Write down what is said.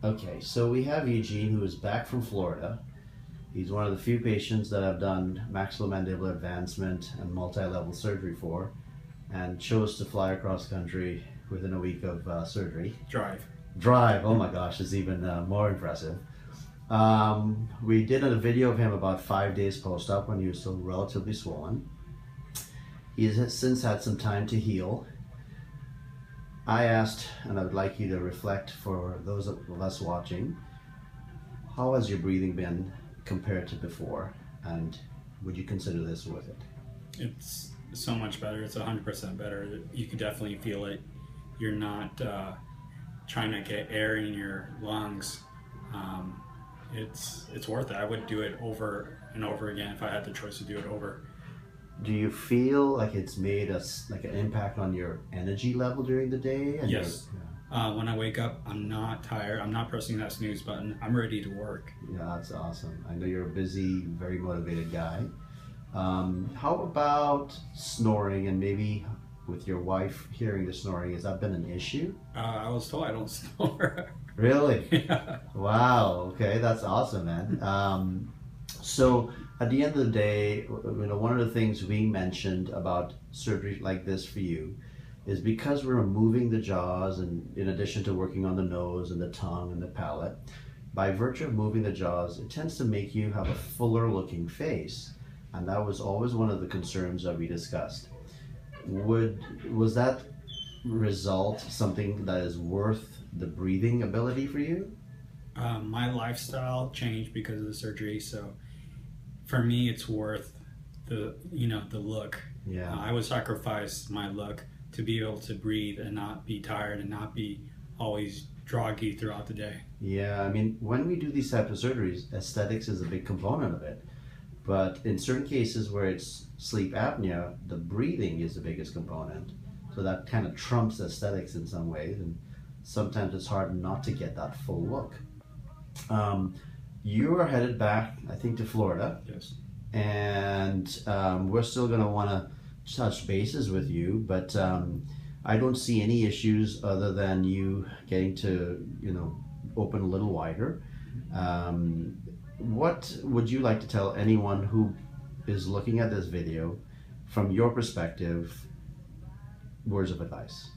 Okay, so we have Eugene, who is back from Florida. He's one of the few patients that I've done maxillomandibular advancement and multi-level surgery for, and chose to fly across country within a week of surgery. Drive, oh my gosh, it's even more impressive. We did a video of him about 5 days post-op when he was still relatively swollen. He has since had some time to heal. I asked, and I would like you to reflect for those of us watching, how has your breathing been compared to before, and would you consider this worth it? It's so much better. It's 100% better. You can definitely feel it. You're not trying to get air in your lungs. It's worth it. I would do it over and over again if I had the choice to do it over. Do you feel like it's made like an impact on your energy level during the day? And yes. When I wake up, I'm not tired. I'm not pressing that snooze button. I'm ready to work. Yeah, that's awesome. I know you're a busy, very motivated guy. How about snoring, and maybe with your wife hearing the snoring, has that been an issue? I was told I don't snore. Really? Yeah. Wow. Okay, that's awesome, man. So at the end of the day, one of the things we mentioned about surgery like this for you is because we're removing the jaws, and in addition to working on the nose and the tongue and the palate, by virtue of moving the jaws, it tends to make you have a fuller looking face. And that was always one of the concerns that we discussed. Was that result something that is worth the breathing ability for you? My lifestyle changed because of the surgery, so for me it's worth the look. Yeah. I would sacrifice my look to be able to breathe and not be tired and not be always groggy throughout the day. Yeah, I mean, when we do these types of surgeries, aesthetics is a big component of it. But in certain cases where it's sleep apnea, the breathing is the biggest component. So that kind of trumps aesthetics in some ways, and sometimes it's hard not to get that full look. You are headed back, I think, to Florida. Yes. And we're still going to want to touch bases with you, but I don't see any issues other than you getting to, open a little wider. What would you like to tell anyone who is looking at this video from your perspective, words of advice?